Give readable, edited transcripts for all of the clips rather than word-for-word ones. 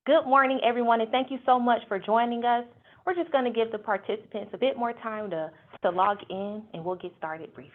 Good morning, everyone, and thank you so much for joining us. We're just going to give the participants a bit more time to log in, and we'll get started briefly.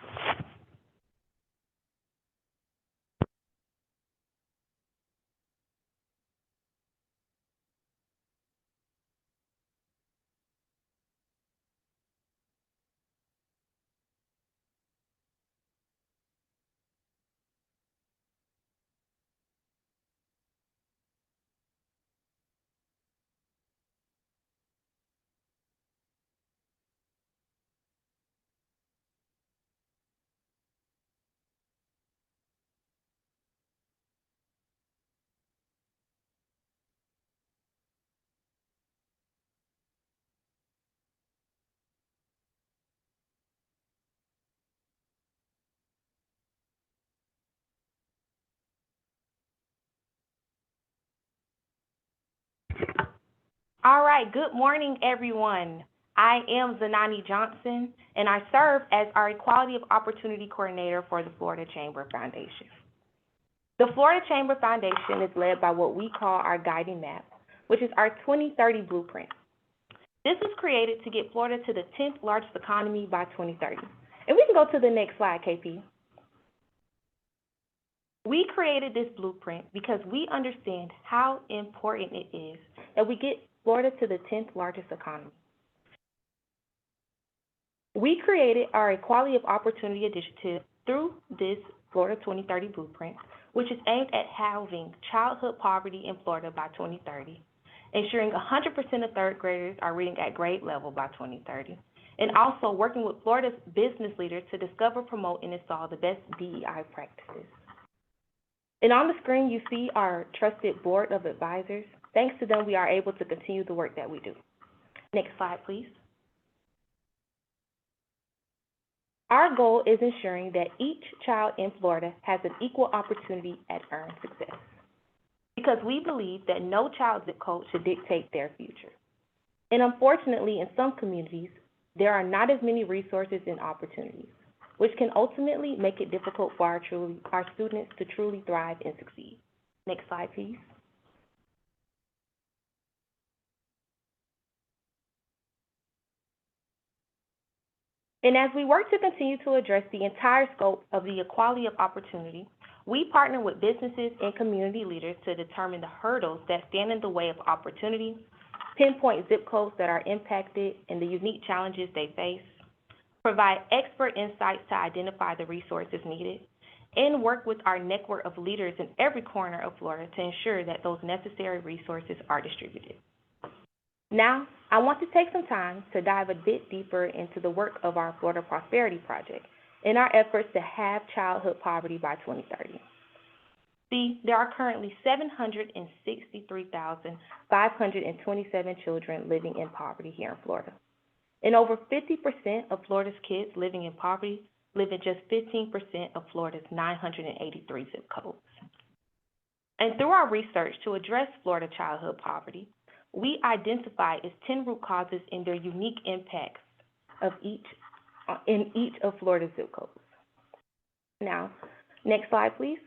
All right, good morning, everyone. I am Zenani Johnson, and I serve as our Equality of Opportunity Coordinator for the Florida Chamber Foundation. The Florida Chamber Foundation is led by what we call our guiding map, which is our 2030 blueprint. This was created to get Florida to the 10th largest economy by 2030. And we can go to the next slide, KP. We created this blueprint because we understand how important it is that we get Florida to the 10th largest economy. We created our Equality of Opportunity Initiative through this Florida 2030 blueprint, which is aimed at halving childhood poverty in Florida by 2030, ensuring 100% of third graders are reading at grade level by 2030, and also working with Florida's business leaders to discover, promote, and install the best DEI practices. And on the screen, you see our trusted board of advisors. Thanks to them, we are able to continue the work that we do. Next slide, please. Our goal is ensuring that each child in Florida has an equal opportunity at earned success, because we believe that no child's zip code should dictate their future. And unfortunately, in some communities, there are not as many resources and opportunities, which can ultimately make it difficult for our students to truly thrive and succeed. Next slide, please. And as we work to continue to address the entire scope of the equality of opportunity, we partner with businesses and community leaders to determine the hurdles that stand in the way of opportunity, pinpoint zip codes that are impacted and the unique challenges they face, provide expert insights to identify the resources needed, and work with our network of leaders in every corner of Florida to ensure that those necessary resources are distributed. Now, I want to take some time to dive a bit deeper into the work of our Florida Prosperity Project and our efforts to halve childhood poverty by 2030. See, there are currently 763,527 children living in poverty here in Florida. And over 50% of Florida's kids living in poverty live in just 15% of Florida's 983 zip codes. And through our research to address Florida childhood poverty, we identified as 10 root causes and their unique impacts in each of Florida's zip codes. Now, next slide, please.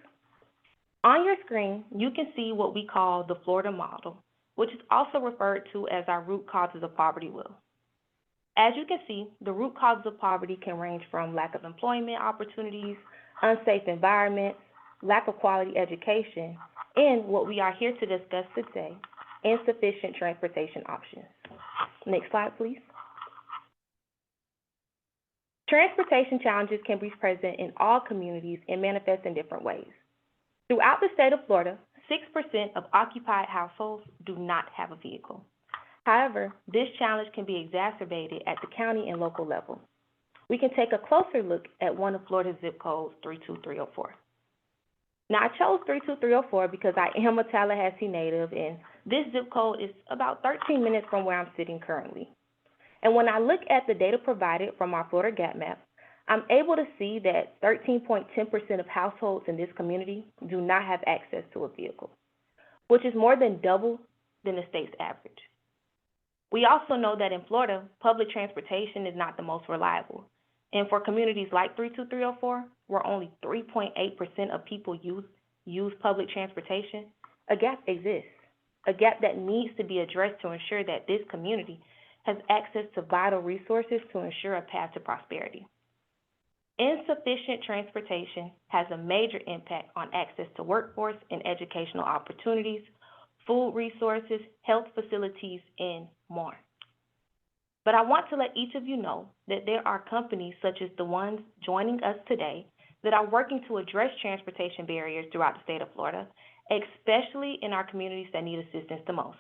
On your screen, you can see what we call the Florida model, which is also referred to as our root causes of poverty wheel. As you can see, the root causes of poverty can range from lack of employment opportunities, unsafe environments, lack of quality education, and what we are here to discuss today, insufficient transportation options. Next slide, please. Transportation challenges can be present in all communities and manifest in different ways. Throughout the state of Florida, 6% of occupied households do not have a vehicle. However, this challenge can be exacerbated at the county and local level. We can take a closer look at one of Florida's zip codes, 32304. Now, I chose 32304 because I am a Tallahassee native, and this zip code is about 13 minutes from where I'm sitting currently. And when I look at the data provided from our Florida Gap Map, I'm able to see that 13.10% of households in this community do not have access to a vehicle, which is more than double than the state's average. We also know that in Florida, public transportation is not the most reliable. And for communities like 32304, where only 3.8% of people use public transportation, a gap exists. a gap that needs to be addressed to ensure that this community has access to vital resources to ensure a path to prosperity. Insufficient transportation has a major impact on access to workforce and educational opportunities, food resources, health facilities, and more. But I want to let each of you know that there are companies such as the ones joining us today that are working to address transportation barriers throughout the state of Florida, especially in our communities that need assistance the most.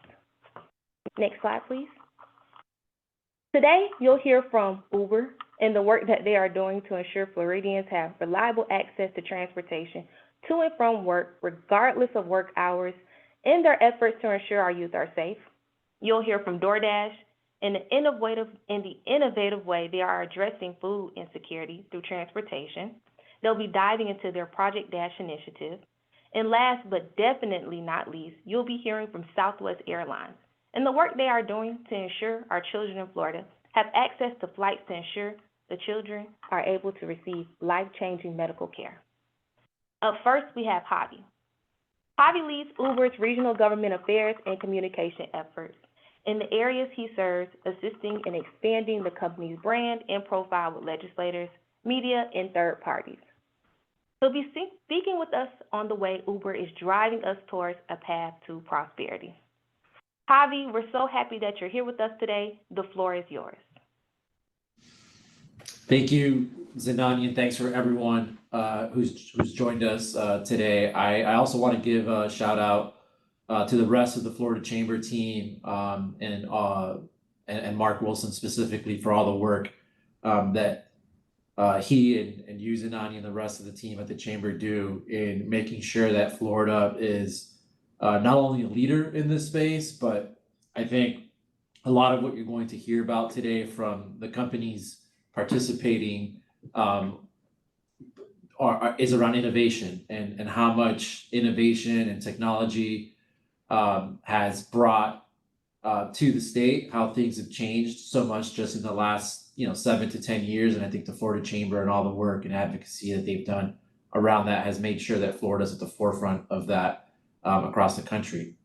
Next slide, please. Today, you'll hear from Uber and the work that they are doing to ensure Floridians have reliable access to transportation to and from work, regardless of work hours, in their efforts to ensure our youth are safe. You'll hear from DoorDash and the innovative way they are addressing food insecurity through transportation. They'll be diving into their Project Dash initiative. And last but definitely not least, you'll be hearing from Southwest Airlines and the work they are doing to ensure our children in Florida have access to flights to ensure the children are able to receive life-changing medical care. Up first, we have Javi. Javi leads Uber's regional government affairs and communication efforts in the areas he serves, assisting in expanding the company's brand and profile with legislators, media, and third parties. He'll be speaking with us on the way Uber is driving us towards a path to prosperity. Javi, we're so happy that you're here with us today. The floor is yours. Thank you, Zenani, and thanks for everyone who's joined us today. I also want to give a shout out to the rest of the Florida Chamber team and Mark Wilson specifically for all the work that he and you, Zenani, and the rest of the team at the Chamber do in making sure that Florida is not only a leader in this space, but I think a lot of what you're going to hear about today from the companies participating is around innovation and how much innovation and technology has brought to the state, how things have changed so much just in the last 7 to 10 years. And I think the Florida Chamber and all the work and advocacy that they've done around that has made sure that Florida's at the forefront of that across the country.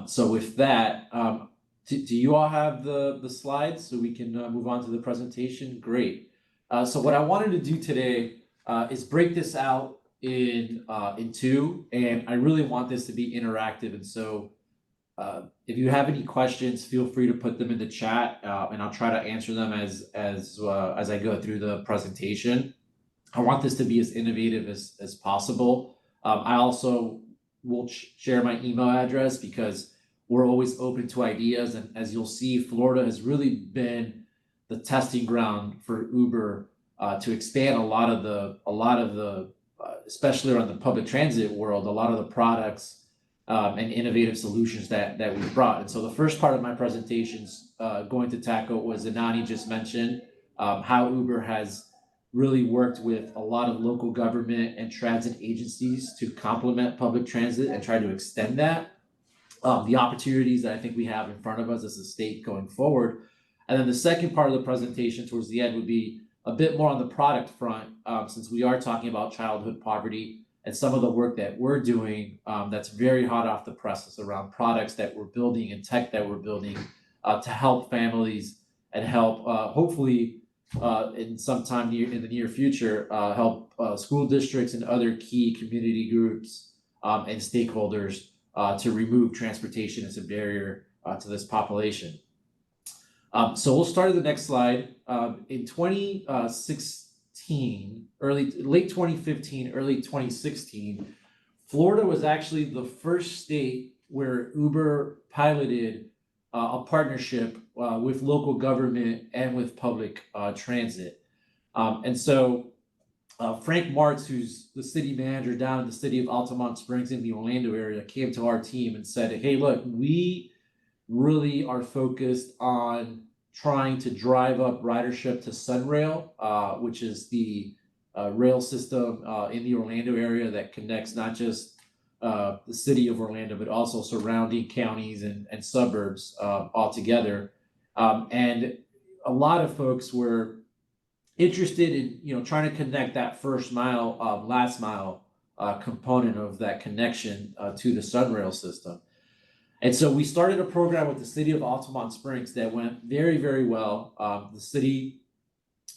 So with that, do you all have the slides so we can move on to the presentation? Great. So what I wanted to do today is break this out in two, and I really want this to be interactive. And so if you have any questions, feel free to put them in the chat, and I'll try to answer them as I go through the presentation. I want this to be as innovative as possible. I also will share my email address because we're always open to ideas. And as you'll see, Florida has really been the testing ground for Uber to expand a lot of the especially around the public transit world, a lot of the products and innovative solutions that we've brought. And so the first part of my presentation is going to tackle what Zenani just mentioned, how Uber has really worked with a lot of local government and transit agencies to complement public transit and try to extend that. The opportunities that I think we have in front of us as a state going forward. And then the second part of the presentation towards the end would be a bit more on the product front, since we are talking about childhood poverty and some of the work that we're doing that's very hot off the presses around products that we're building and tech that we're building to help families and help hopefully in some time in the near future help school districts and other key community groups and stakeholders to remove transportation as a barrier to this population. So we'll start at the next slide. In 2016, late 2015, early 2016, Florida was actually the first state where Uber piloted a partnership with local government and with public transit. And so Frank Martz, who's the city manager down in the city of Altamont Springs in the Orlando area, came to our team and said, hey, look, we really are focused on trying to drive up ridership to Sunrail, which is the rail system in the Orlando area that connects not just the city of Orlando, but also surrounding counties and suburbs all together. And a lot of folks were interested in trying to connect that first mile, last mile component of that connection to the Sunrail system. And so we started a program with the city of Altamont Springs that went very, very well. The city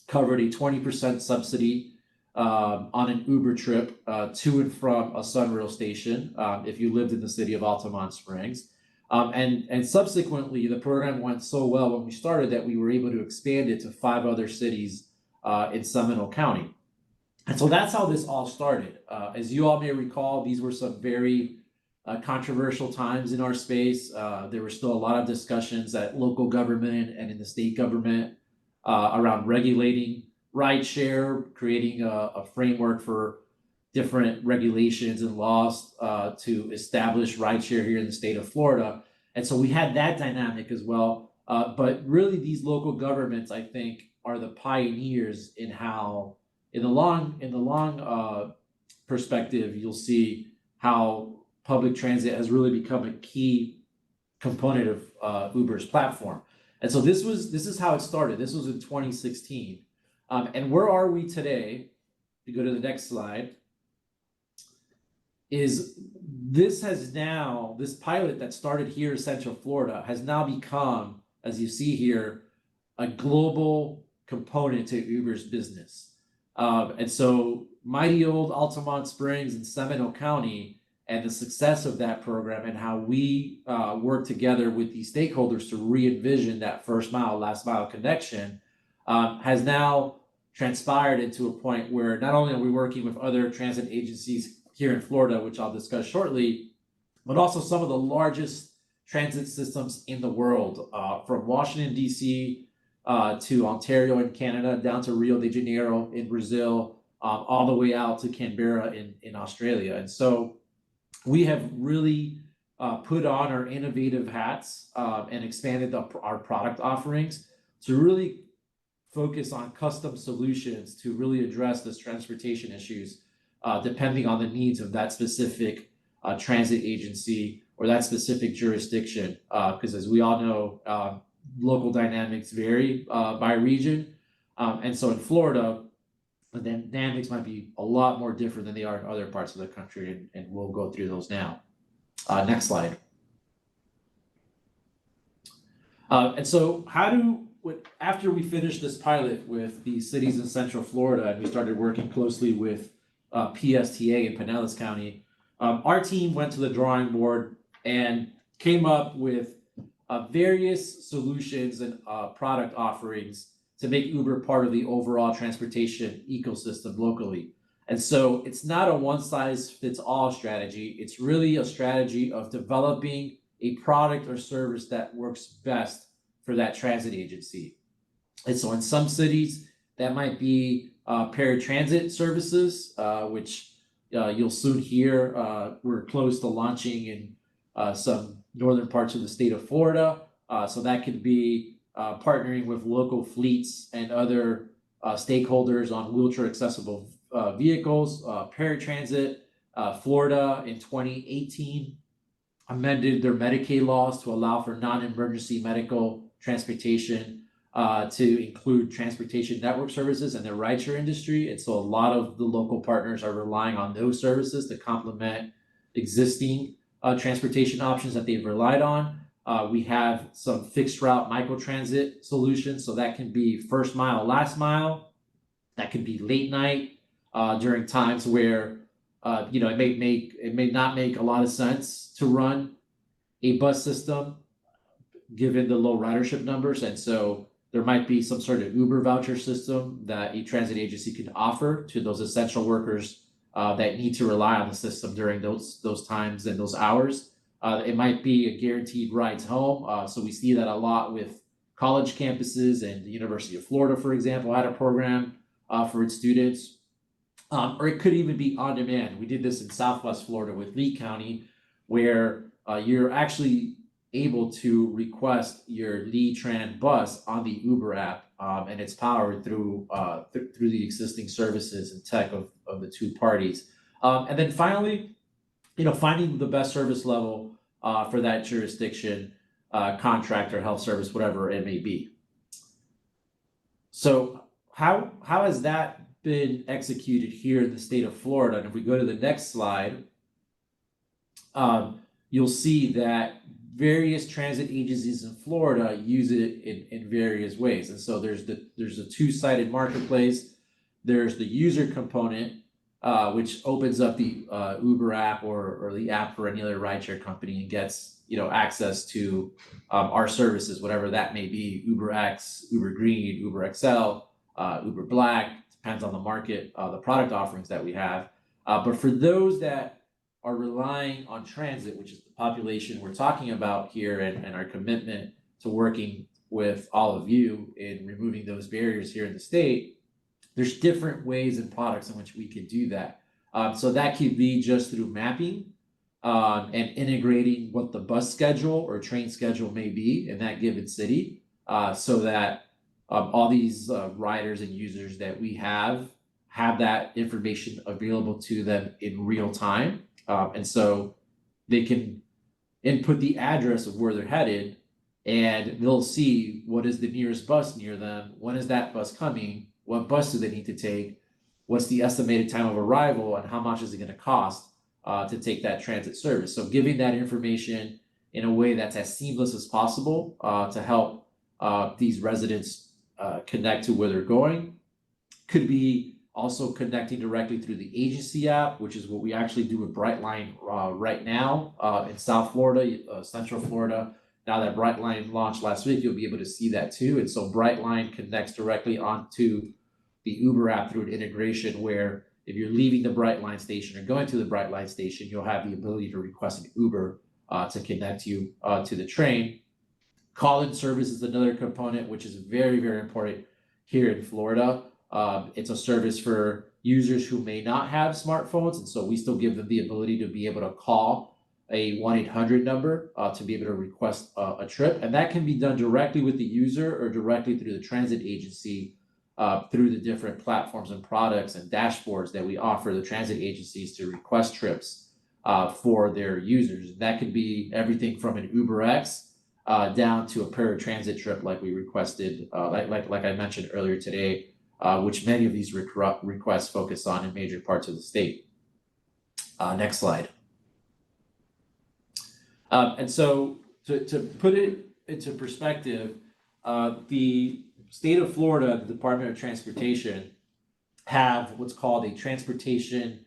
covered a 20% subsidy on an Uber trip to and from a Sunrail station if you lived in the city of Altamont Springs. And subsequently, the program went so well when we started that we were able to expand it to 5 other cities in Seminole County. And so that's how this all started. As you all may recall, these were some very controversial times in our space. There were still a lot of discussions at local government and in the state government around regulating rideshare, creating a framework for different regulations and laws to establish rideshare here in the state of Florida. And so we had that dynamic as well. But really, these local governments, I think, are the pioneers in how, in the long perspective, you'll see how public transit has really become a key component of Uber's platform. And so this is how it started. This was in 2016. And where are we today? If you go to the next slide, is this pilot that started here in Central Florida has now become, as you see here, a global component to Uber's business. And so mighty old Altamont Springs and Seminole County and the success of that program and how we work together with these stakeholders to re-envision that first mile, last mile connection has now transpired into a point where not only are we working with other transit agencies here in Florida, which I'll discuss shortly, but also some of the largest transit systems in the world, from Washington, D.C. To Ontario in Canada, down to Rio de Janeiro in Brazil, all the way out to Canberra in Australia. And so we have really put on our innovative hats and expanded our product offerings to really focus on custom solutions to really address this transportation issues depending on the needs of that specific transit agency or that specific jurisdiction. Because as we all know, local dynamics vary by region. And so in Florida, the dynamics might be a lot more different than they are in other parts of the country, and we'll go through those now. Next slide. And so after we finished this pilot with the cities in Central Florida and we started working closely with PSTA in Pinellas County, our team went to the drawing board and came up with various solutions and product offerings to make Uber part of the overall transportation ecosystem locally. And so it's not a one-size-fits-all strategy. It's really a strategy of developing a product or service that works best for that transit agency. And so in some cities, that might be paratransit services, which you'll soon hear. We're close to launching in some northern parts of the state of Florida. So that could be partnering with local fleets and other stakeholders on wheelchair accessible vehicles. Paratransit, Florida in 2018 amended their Medicaid laws to allow for non-emergency medical transportation to include transportation network services and the rideshare industry. And so a lot of the local partners are relying on those services to complement existing transportation options that they've relied on. We have some fixed route microtransit solutions. So that can be first mile, last mile. That can be late night during times where it may not make a lot of sense to run a bus system given the low ridership numbers. And so there might be some sort of Uber voucher system that a transit agency can offer to those essential workers that need to rely on the system during those times and those hours. It might be a guaranteed rides home. So we see that a lot with college campuses, and the University of Florida, for example, had a program for its students. Or it could even be on demand. We did this in Southwest Florida with Lee County, where you're actually able to request your Lee Tran bus on the Uber app, and it's powered through the existing services and tech of the two parties. And then finally, finding the best service level for that jurisdiction, contractor, health service, whatever it may be. So how has that been executed here in the state of Florida? And if we go to the next slide, you'll see that various transit agencies in Florida use it in various ways. And so there's a two-sided marketplace. There's the user component, which opens up the Uber app or the app for any other rideshare company and gets access to our services, whatever that may be: Uber X, Uber Green, Uber XL, Uber Black. Depends on the market, the product offerings that we have. But for those that are relying on transit, which is the population we're talking about here, and our commitment to working with all of you in removing those barriers here in the state, there's different ways and products in which we can do that. So that could be just through mapping and integrating what the bus schedule or train schedule may be in that given city, so that all these riders and users that we have that information available to them in real time. And so they can input the address of where they're headed, and they'll see what is the nearest bus near them, when is that bus coming, what bus do they need to take, what's the estimated time of arrival, and how much is it going to cost to take that transit service. So giving that information in a way that's as seamless as possible to help these residents connect to where they're going. Could be also connecting directly through the agency app, which is what we actually do with Brightline right now in South Florida, Central Florida. Now that Brightline launched last week, you'll be able to see that too. And so Brightline connects directly onto the Uber app through an integration where if you're leaving the Brightline station or going to the Brightline station, you'll have the ability to request an Uber to connect you to the train. Call-in service is another component, which is very, very important here in Florida. It's a service for users who may not have smartphones, and so we still give them the ability to be able to call a 1-800 number to be able to request a trip, and that can be done directly with the user or directly through the transit agency through the different platforms and products and dashboards that we offer the transit agencies to request trips for their users. That could be everything from an Uber X down to a paratransit trip like we requested, like I mentioned earlier today, which many of these requests focus on in major parts of the state. Next slide. And so to put it into perspective, the state of Florida, the Department of Transportation, have what's called a transportation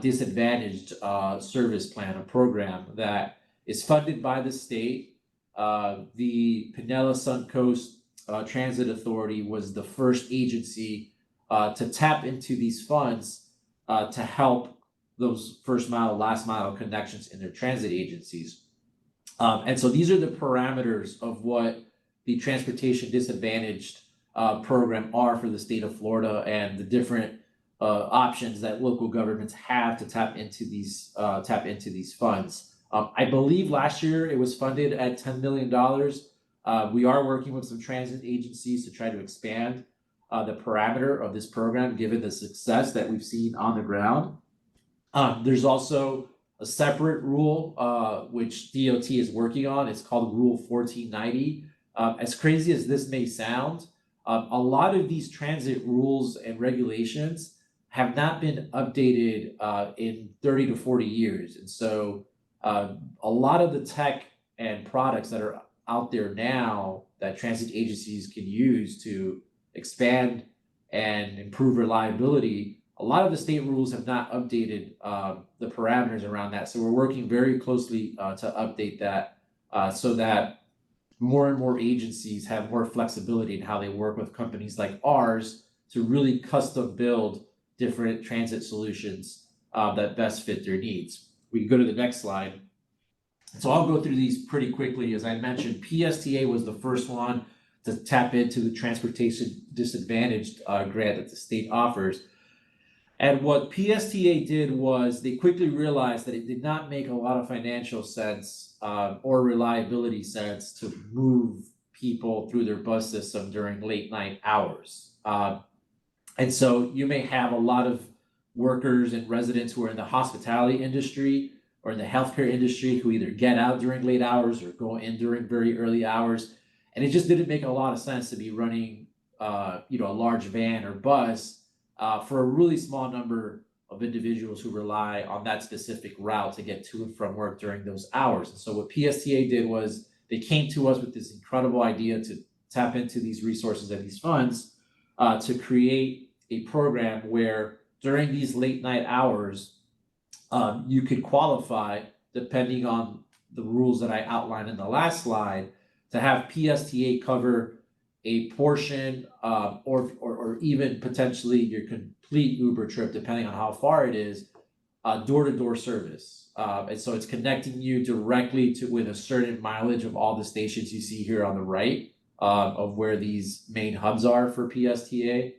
disadvantaged service plan, a program that is funded by the state. The Pinellas Suncoast Transit Authority was the first agency to tap into these funds to help those first mile, last mile connections in their transit agencies. And so these are the parameters of what the transportation disadvantaged program are for the state of Florida, and the different options that local governments have to tap into these funds. I believe last year it was funded at $10 million. We are working with some transit agencies to try to expand the parameter of this program, given the success that we've seen on the ground. There's also a separate rule which DOT is working on. It's called Rule 1490. As crazy as this may sound, a lot of these transit rules and regulations have not been updated in 30 to 40 years. And so a lot of the tech and products that are out there now that transit agencies can use to expand and improve reliability, a lot of the state rules have not updated the parameters around that. So we're working very closely to update that so that more and more agencies have more flexibility in how they work with companies like ours to really custom build different transit solutions that best fit their needs. We can go to the next slide. So I'll go through these pretty quickly. As I mentioned, PSTA was the first one to tap into the transportation disadvantaged grant that the state offers. And what PSTA did was they quickly realized that it did not make a lot of financial sense or reliability sense to move people through their bus system during late night hours. And so you may have a lot of workers and residents who are in the hospitality industry or in the healthcare industry who either get out during late hours or go in during very early hours. And it just didn't make a lot of sense to be running a large van or bus for a really small number of individuals who rely on that specific route to get to and from work during those hours. And so what PSTA did was they came to us with this incredible idea to tap into these resources and these funds to create a program where during these late night hours, you could qualify, depending on the rules that I outlined in the last slide, to have PSTA cover a portion or even potentially your complete Uber trip, depending on how far it is, door-to-door service. And so it's connecting you directly with a certain mileage of all the stations you see here on the right of where these main hubs are for PSTA.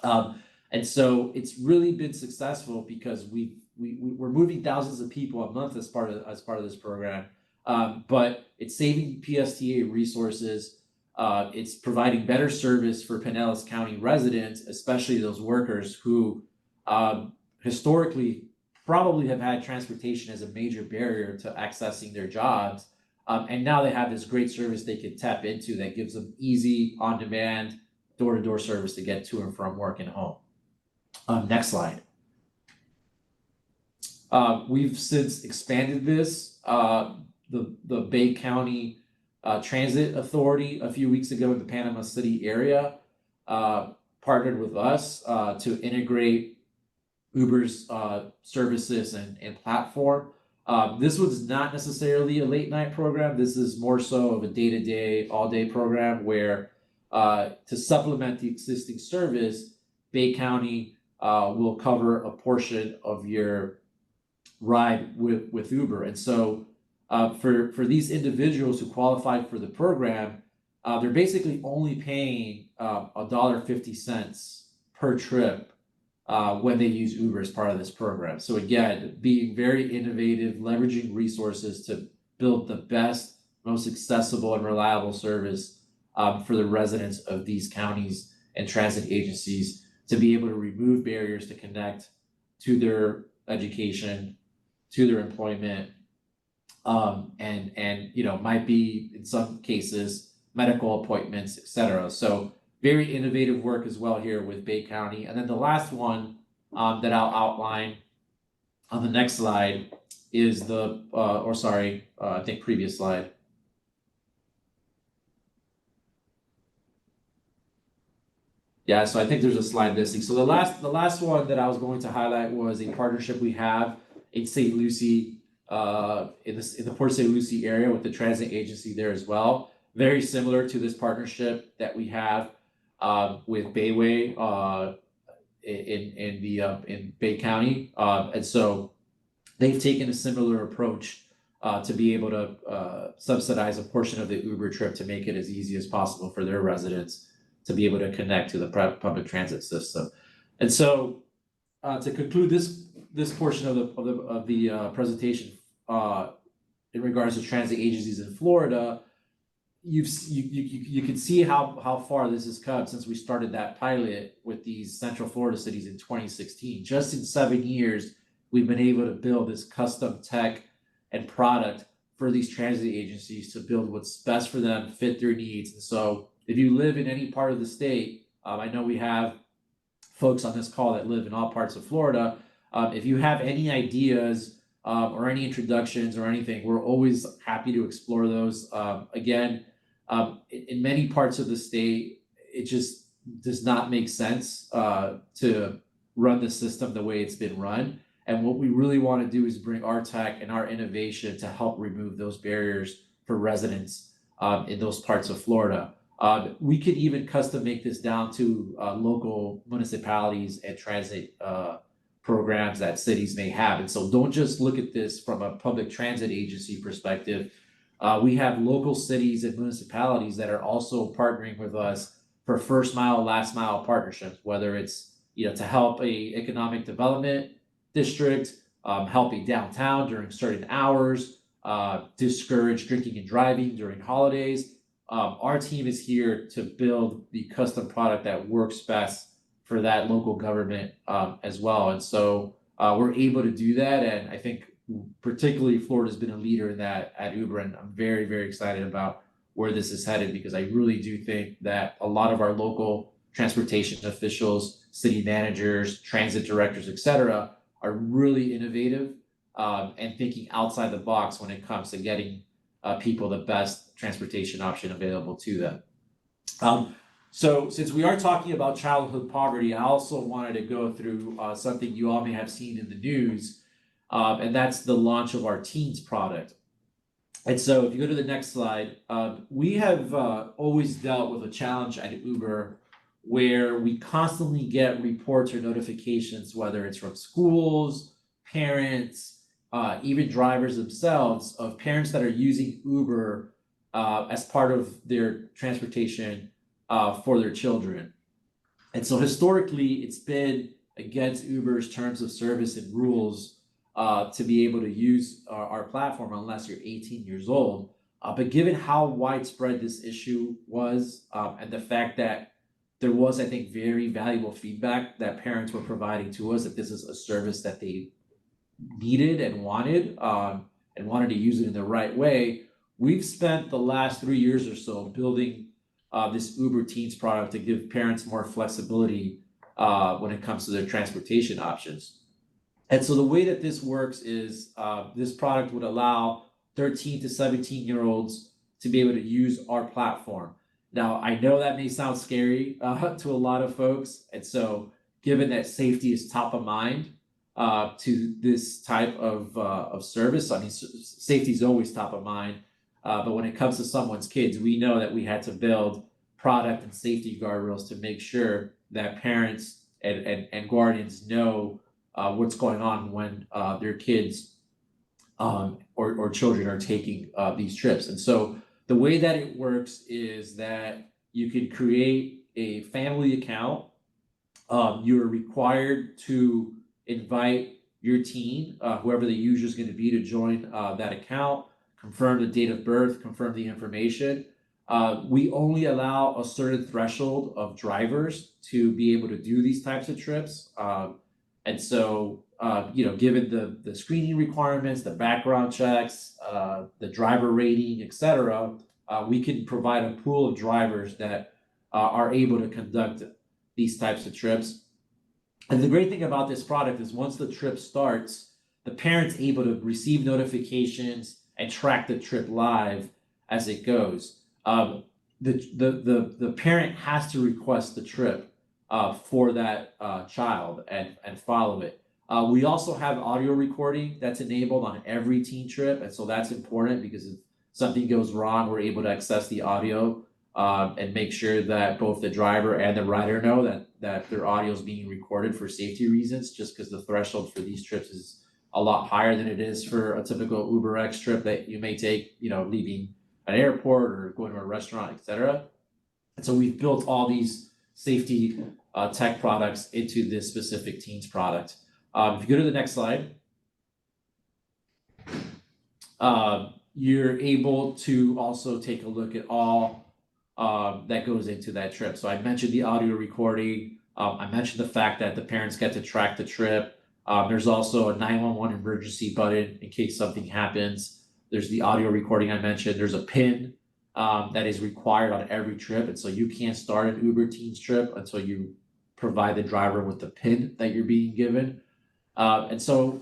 And so it's really been successful because we're moving thousands of people a month as part of this program. But it's saving PSTA resources. It's providing better service for Pinellas County residents, especially those workers who historically probably have had transportation as a major barrier to accessing their jobs. And now they have this great service they can tap into that gives them easy, on-demand, door-to-door service to get to and from work and home. Next slide. We've since expanded this. The Bay County Transit Authority a few weeks ago in the Panama City area partnered with us to integrate Uber's services and platform. This was not necessarily a late night program. This is more so of a day-to-day, all-day program where to supplement the existing service, Bay County will cover a portion of your ride with Uber. And so for these individuals who qualify for the program, they're basically only paying $1.50 per trip when they use Uber as part of this program. So again, being very innovative, leveraging resources to build the best, most accessible and reliable service for the residents of these counties and transit agencies to be able to remove barriers to connect to their education, to their employment, and might be in some cases medical appointments, etc. So very innovative work as well here with Bay County. And then the last one that I'll outline on the next slide is I think previous slide. Yeah, so I think there's a slide missing. So the last one that I was going to highlight was a partnership we have in St. Lucie, in the Port St. Lucie area with the transit agency there as well. Very similar to this partnership that we have with Bayway in Bay County, and so they've taken a similar approach to be able to subsidize a portion of the Uber trip to make it as easy as possible for their residents to be able to connect to the public transit system. And so to conclude this portion of the presentation in regards to transit agencies in Florida, you can see how far this has come since we started that pilot with these Central Florida cities in 2016. Just in 7 years, we've been able to build this custom tech and product for these transit agencies to build what's best for them, fit their needs. And so if you live in any part of the state, I know we have folks on this call that live in all parts of Florida. If you have any ideas or any introductions or anything, we're always happy to explore those. Again, in many parts of the state, it just does not make sense to run the system the way it's been run. And what we really want to do is bring our tech and our innovation to help remove those barriers for residents in those parts of Florida. We could even custom make this down to local municipalities and transit programs that cities may have. And so don't just look at this from a public transit agency perspective. We have local cities and municipalities that are also partnering with us for first mile, last mile partnerships, whether it's to help a economic development district, help a downtown during certain hours, discourage drinking and driving during holidays. Our team is here to build the custom product that works best for that local government as well. And so we're able to do that. And I think particularly Florida's been a leader in that at Uber. And I'm very, very excited about where this is headed because I really do think that a lot of our local transportation officials city managers, transit directors, et cetera, are really innovative and thinking outside the box when it comes to getting people the best transportation option available to them. So since we are talking about childhood poverty, I also wanted to go through something you all may have seen in the news, and that's the launch of our teens product. And so if you go to the next slide, we have always dealt with a challenge at Uber where we constantly get reports or notifications, whether it's from schools, parents, even drivers themselves, of parents that are using Uber as part of their transportation for their children. And so historically, it's been against Uber's terms of service and rules to be able to use our platform unless you're 18 years old. But given how widespread this issue was, and the fact that there was, I think, very valuable feedback that parents were providing to us that this is a service that they needed and wanted to use it in the right way, we've spent the last 3 years or so building this Uber Teens product to give parents more flexibility when it comes to their transportation options. And so the way that this works is this product would allow 13 to 17-year-olds to be able to use our platform. Now, I know that may sound scary to a lot of folks. And so given that safety is top of mind to this type of service, I mean, safety is always top of mind. But when it comes to someone's kids, we know that we had to build product and safety guardrails to make sure that parents and guardians know what's going on when their kids or children are taking these trips. And so the way that it works is that you can create a family account. You're required to invite your teen, whoever the user is going to be, to join that account, confirm the date of birth, confirm the information. We only allow a certain threshold of drivers to be able to do these types of trips. And so, given the screening requirements, the background checks, the driver rating, et cetera, we can provide a pool of drivers that are able to conduct these types of trips. And the great thing about this product is once the trip starts, the parent's able to receive notifications and track the trip live as it goes. The parent has to request the trip for that child and follow it. We also have audio recording that's enabled on every teen trip, and so that's important because if something goes wrong, we're able to access the audio and make sure that both the driver and the rider know that their audio is being recorded for safety reasons, just because the threshold for these trips is a lot higher than it is for a typical UberX trip that you may take, leaving an airport or going to a restaurant, et cetera. And so we've built all these safety tech products into this specific teens product. If you go to the next slide, you're able to also take a look at all that goes into that trip. So I mentioned the audio recording. I mentioned the fact that the parents get to track the trip. There's also a 911 emergency button in case something happens. There's the audio recording I mentioned. There's a PIN that is required on every trip. And so you can't start an Uber Teens trip until you provide the driver with the PIN that you're being given. And so,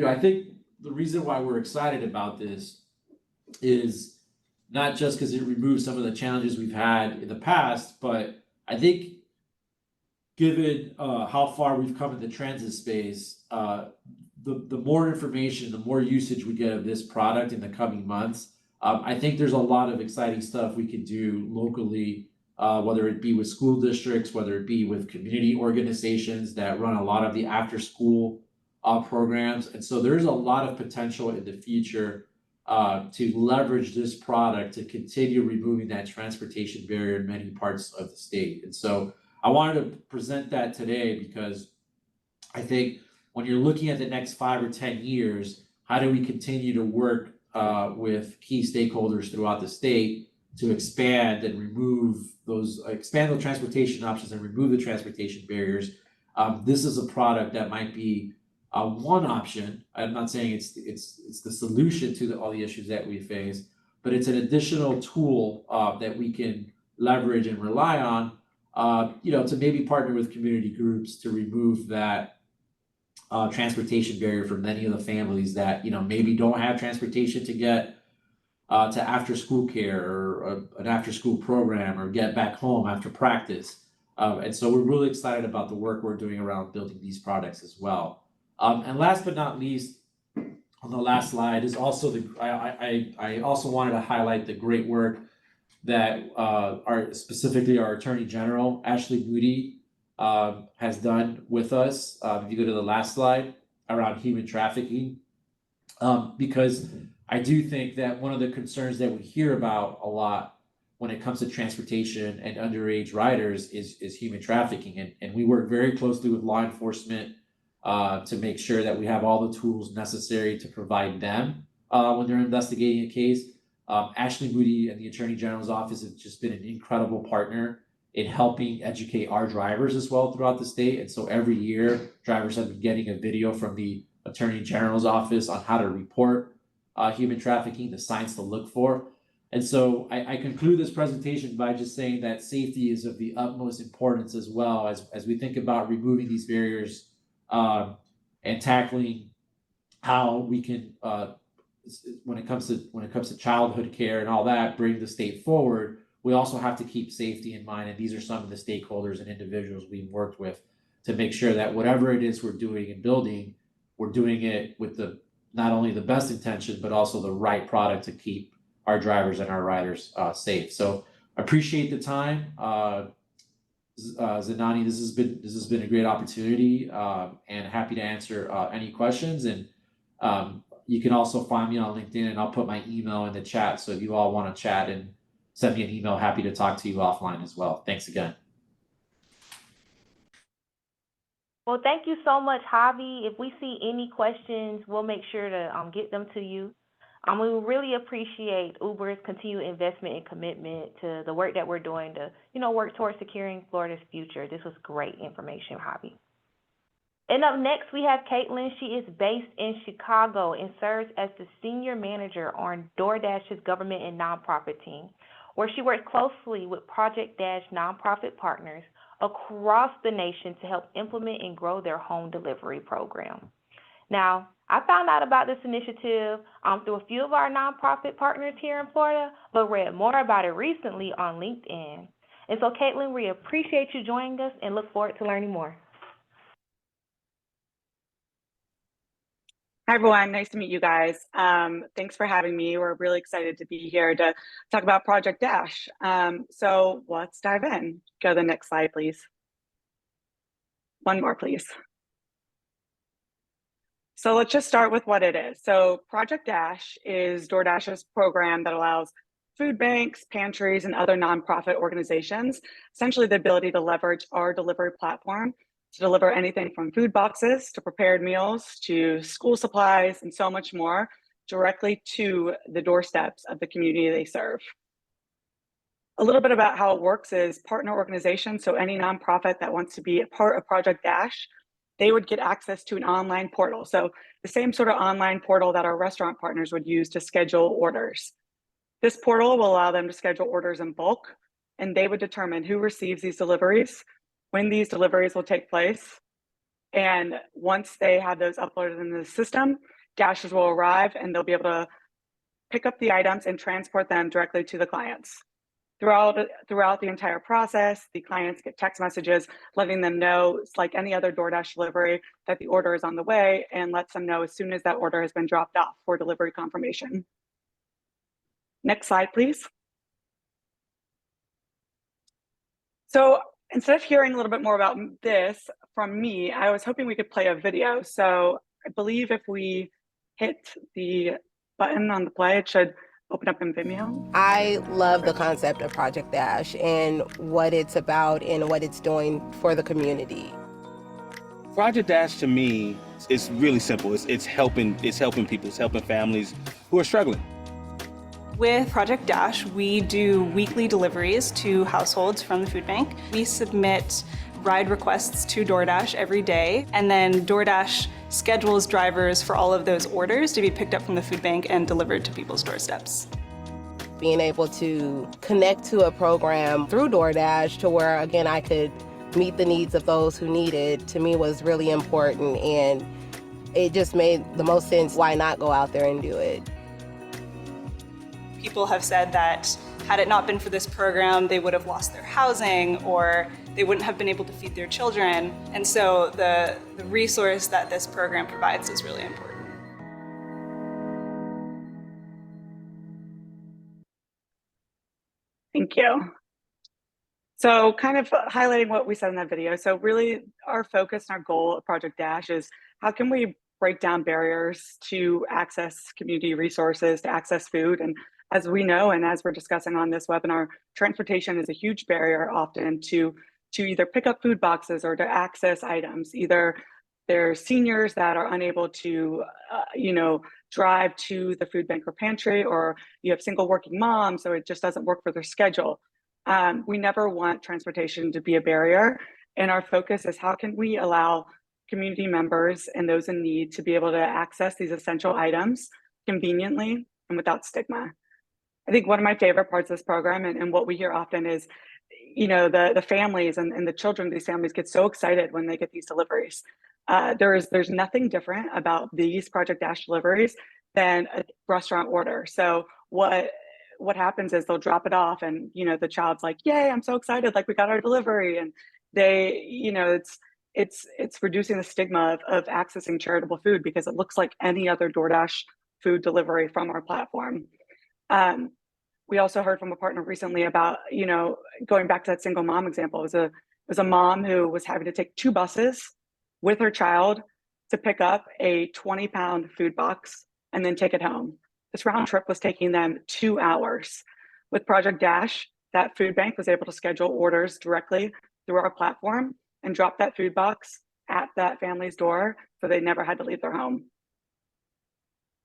I think the reason why we're excited about this is not just because it removes some of the challenges we've had in the past, but I think given how far we've come in the transit space, the more information, the more usage we get of this product in the coming months, I think there's a lot of exciting stuff we can do locally, whether it be with school districts, whether it be with community organizations that run a lot of the after-school programs. And so there's a lot of potential in the future to leverage this product to continue removing that transportation barrier in many parts of the state. And so I wanted to present that today because I think when you're looking at the next 5 or 10 years, how do we continue to work with key stakeholders throughout the state to expand and expand the transportation options and remove the transportation barriers? This is a product that might be one option. I'm not saying it's the solution to all the issues that we face, but it's an additional tool that we can leverage and rely on to maybe partner with community groups to remove that transportation barrier for many of the families that, maybe don't have transportation to get to after school care or an after school program or get back home after practice. And so we're really excited about the work we're doing around building these products as well. And last but not least, on the last slide is also I also wanted to highlight the great work that specifically our Attorney General, Ashley Moody, has done with us. If you go to the last slide around human trafficking, because I do think that one of the concerns that we hear about a lot when it comes to transportation and underage riders is human trafficking. And we work very closely with law enforcement to make sure that we have all the tools necessary to provide them when they're investigating a case. Ashley Moody and the Attorney General's office have just been an incredible partner in helping educate our drivers as well throughout the state. And so every year, drivers have been getting a video from the Attorney General's office on how to report human trafficking, the signs to look for. And so I conclude this presentation by just saying that safety is of the utmost importance as well as we think about removing these barriers and tackling how we can, when it comes to childhood care and all that, bring the state forward. We also have to keep safety in mind, and these are some of the stakeholders and individuals we've worked with to make sure that whatever it is we're doing and building, we're doing it with not only the best intention, but also the right product to keep our drivers and our riders safe. So appreciate the time. Zenani, this has been a great opportunity, and happy to answer any questions. And you can also find me on LinkedIn, and I'll put my email in the chat. So if you all want to chat and send me an email, happy to talk to you offline as well. Thanks again. Well, thank you so much, Javi. If we see any questions, we'll make sure to get them to you. We really appreciate Uber's continued investment and commitment to the work that we're doing to, work towards securing Florida's future. This was great information, Javi. And up next, we have Caitlin. She is based in Chicago and serves as the senior manager on DoorDash's government and nonprofit team, where she works closely with Project Dash nonprofit partners across the nation to help implement and grow their home delivery program. Now, I found out about this initiative through a few of our nonprofit partners here in Florida, but read more about it recently on LinkedIn. And so, Caitlin, we appreciate you joining us and look forward to learning more. Hi, everyone. Nice to meet you guys. Thanks for having me. We're really excited to be here to talk about Project Dash. So let's dive in. Go to the next slide, please. One more, please. So let's just start with what it is. So Project Dash is DoorDash's program that allows food banks, pantries, and other nonprofit organizations essentially the ability to leverage our delivery platform to deliver anything from food boxes to prepared meals to school supplies and so much more directly to the doorsteps of the community they serve. A little bit about how it works is partner organizations, so any nonprofit that wants to be a part of Project Dash, they would get access to an online portal. So the same sort of online portal that our restaurant partners would use to schedule orders. This portal will allow them to schedule orders in bulk, and they would determine who receives these deliveries, when these deliveries will take place. And once they have those uploaded in the system, Dashes will arrive and they'll be able to pick up the items and transport them directly to the clients. Throughout the entire process, the clients get text messages letting them know, it's like any other DoorDash delivery, that the order is on the way, and lets them know as soon as that order has been dropped off for delivery confirmation. Next slide, please. So instead of hearing a little bit more about this from me, I was hoping we could play a video. So I believe if we hit the button on the play, it should open up in Vimeo. I love the concept of Project Dash and what it's about and what it's doing for the community. Project Dash to me is really simple. It's helping people, it's helping families who are struggling. With Project Dash, we do weekly deliveries to households from the food bank. We submit ride requests to DoorDash every day, and then DoorDash schedules drivers for all of those orders to be picked up from the food bank and delivered to people's doorsteps. being able to connect to a program through DoorDash to where, again, I could meet the needs of those who need it, to me was really important, and it just made the most sense. Why not go out there and do it? People have said that had it not been for this program, they would have lost their housing or they wouldn't have been able to feed their children. And so the resource that this program provides is really important. Thank you. So kind of highlighting what we said in that video. So really our focus and our goal of Project Dash is how can we break down barriers to access community resources, to access food. And as we know, and as we're discussing on this webinar, transportation is a huge barrier often to either pick up food boxes or to access items. Either there's seniors that are unable to, drive to the food bank or pantry, or you have single working moms, so it just doesn't work for their schedule. We never want transportation to be a barrier, and our focus is how can we allow community members and those in need to be able to access these essential items conveniently and without stigma. I think one of my favorite parts of this program, and what we hear often is, the families and the children of these families get so excited when they get these deliveries. There's nothing different about these Project Dash deliveries than a restaurant order. So what happens is they'll drop it off and, the child's like, yay, I'm so excited. Like we got our delivery. And they, it's reducing the stigma of accessing charitable food because it looks like any other DoorDash food delivery from our platform. We also heard from a partner recently about, going back to that single mom example. It was a mom who was having to take 2 buses with her child to pick up a 20-pound food box and then take it home. This round trip was taking them 2 hours. With Project Dash, that food bank was able to schedule orders directly through our platform and drop that food box at that family's door so they never had to leave their home.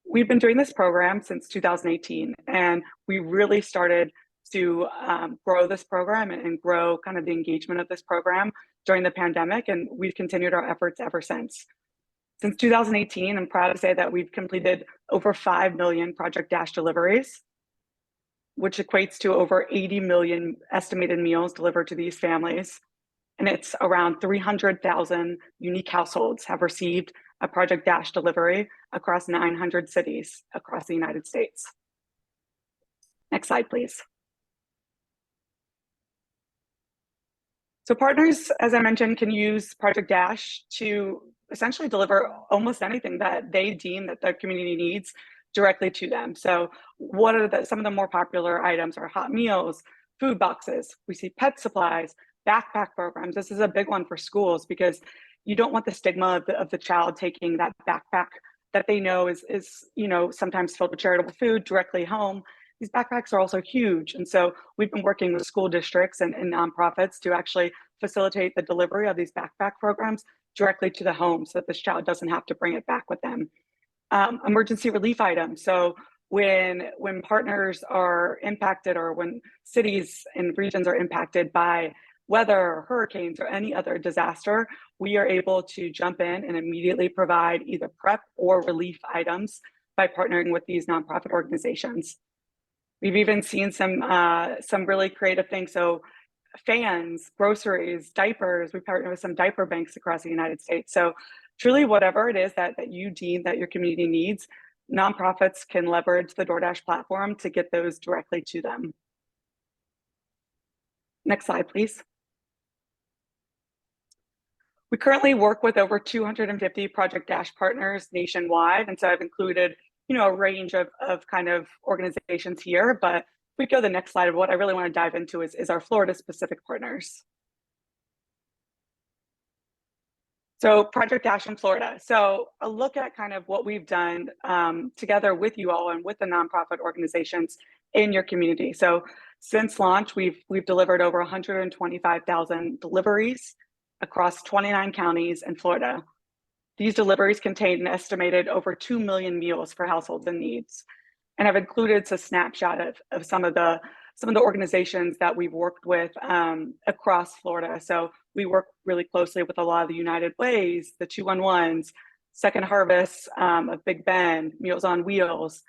We've been doing this program since 2018, and we really started to grow this program and grow kind of the engagement of this program during the pandemic, and we've continued our efforts ever since. Since 2018, I'm proud to say that we've completed over 5 million Project Dash deliveries, which equates to over 80 million estimated meals delivered to these families. And it's around 300,000 unique households have received a Project Dash delivery across 900 cities across the United States. Next slide, please. So partners, as I mentioned, can use Project Dash to essentially deliver almost anything that they deem that their community needs directly to them. So what are some of the more popular items are hot meals, food boxes. We see pet supplies, backpack programs. This is a big one for schools because you don't want the stigma of the child taking that backpack that they know is sometimes filled with charitable food directly home. These backpacks are also huge. And so we've been working with school districts and nonprofits to actually facilitate the delivery of these backpack programs directly to the home so that this child doesn't have to bring it back with them. Emergency relief items. So when partners are impacted or when cities and regions are impacted by weather or hurricanes or any other disaster, we are able to jump in and immediately provide either prep or relief items by partnering with these nonprofit organizations. We've even seen some really creative things. So fans, groceries, diapers, we partner with some diaper banks across the United States. So truly whatever it is that you deem that your community needs, nonprofits can leverage the DoorDash platform to get those directly to them. Next slide, please. We currently work with over 250 Project Dash partners nationwide. And so I've included, a range of kind of organizations here, but if we go to the next slide, what I really want to dive into is our Florida specific partners. So Project Dash in Florida. So a look at kind of what we've done together with you all and with the nonprofit organizations in your community. So since launch, we've delivered over 125,000 deliveries across 29 counties in Florida. These deliveries contain an estimated over 2 million meals for households in needs. And I've included a snapshot of some of the organizations that we've worked with across Florida. So we work really closely with a lot of the United Ways, the 211s, Second Harvest of Big Bend, Meals on Wheels,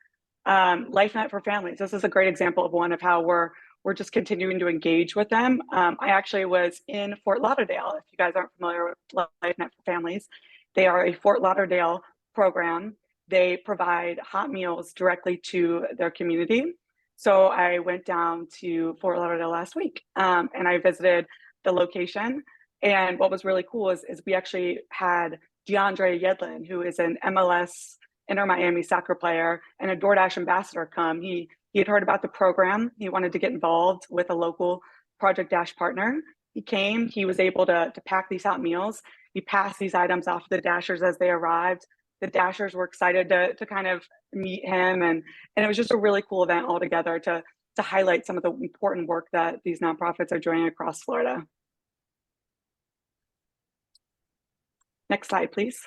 LifeNet for Families. This is a great example of one of how we're just continuing to engage with them. I actually was in Fort Lauderdale. If you guys aren't familiar with LifeNet for Families, they are a Fort Lauderdale program. They provide hot meals directly to their community. So I went down to Fort Lauderdale last week, and I visited the location. And what was really cool is we actually had DeAndre Yedlin, who is an MLS Inter Miami soccer player and a DoorDash ambassador, come. He had heard about the program. He wanted to get involved with a local Project Dash partner. He came. He was able to pack these hot meals. He passed these items off to the Dashers as they arrived. The Dashers were excited to kind of meet him, and it was just a really cool event altogether to highlight some of the important work that these nonprofits are doing across Florida. Next slide, please.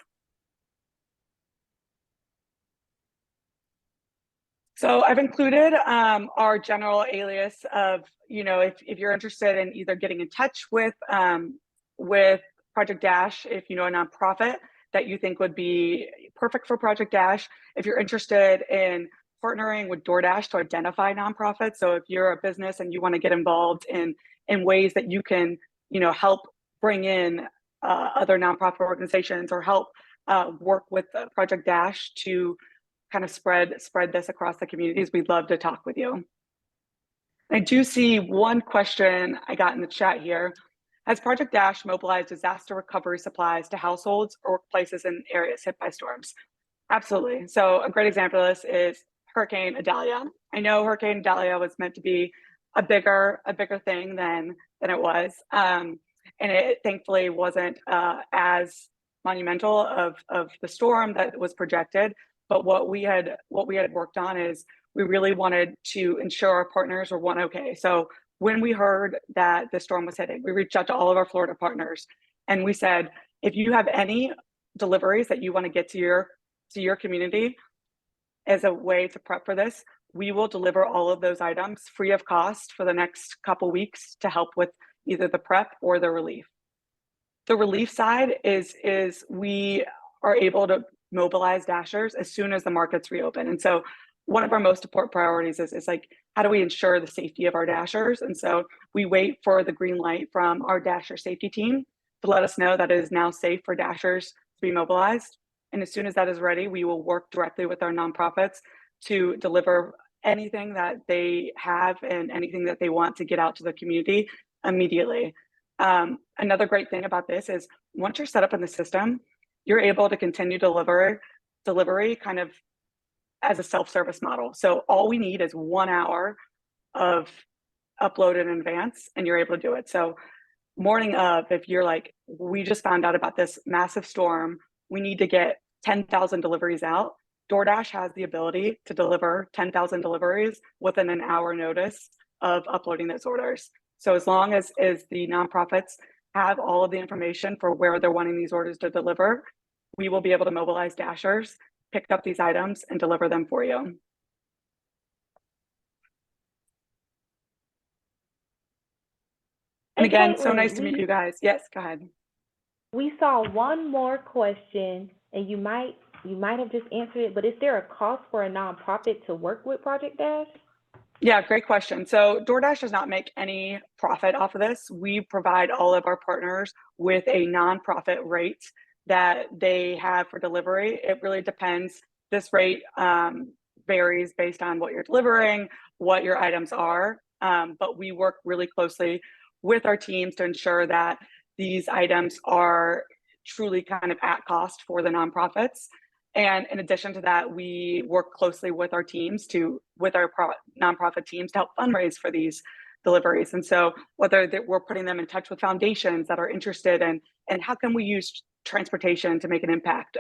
So I've included our general alias of, if you're interested in either getting in touch with Project Dash, if you know a nonprofit that you think would be perfect for Project Dash, if you're interested in partnering with DoorDash to identify nonprofits. So if you're a business and you want to get involved in ways that you can, help bring in other nonprofit organizations or help work with Project Dash to kind of spread this across the communities, we'd love to talk with you. I do see one question I got in the chat here. Has Project Dash mobilized disaster recovery supplies to households or workplaces in areas hit by storms? Absolutely. So a great example of this is Hurricane Idalia. I know Hurricane Idalia was meant to be a bigger thing than it was. And it thankfully wasn't as monumental of the storm that was projected. But what we had worked on is we really wanted to ensure our partners were okay. So when we heard that the storm was hitting, we reached out to all of our Florida partners and we said, if you have any deliveries that you want to get to your community as a way to prep for this, we will deliver all of those items free of cost for the next couple weeks to help with either the prep or the relief. The relief side is we are able to mobilize Dashers as soon as the markets reopen. And so one of our most important priorities is like, how do we ensure the safety of our Dashers? And so we wait for the green light from our Dasher safety team to let us know that it is now safe for Dashers to be mobilized. And as soon as that is ready, we will work directly with our nonprofits to deliver anything that they have and anything that they want to get out to the community immediately. Another great thing about this is once you're set up in the system, you're able to continue delivery kind of as a self-service model. So all we need is 1 hour of upload in advance and you're able to do it. So morning of, if you're like, we just found out about this massive storm, we need to get 10,000 deliveries out. DoorDash has the ability to deliver 10,000 deliveries within an hour notice of uploading those orders. So as long as the nonprofits have all of the information for where they're wanting these orders to deliver, we will be able to mobilize Dashers, pick up these items and deliver them for you. And again, so nice to meet you guys. Yes, go ahead. We saw one more question and you might have just answered it, but is there a cost for a nonprofit to work with Project Dash? Yeah, great question. So DoorDash does not make any profit off of this. We provide all of our partners with a nonprofit rate that they have for delivery. It really depends. This rate varies based on what you're delivering, what your items are, but we work really closely with our teams to ensure that these items are truly kind of at cost for the nonprofits. And in addition to that, we work closely with our teams with our nonprofit teams to help fundraise for these deliveries. And so whether we're putting them in touch with foundations that are interested in, and how can we use transportation to make an impact?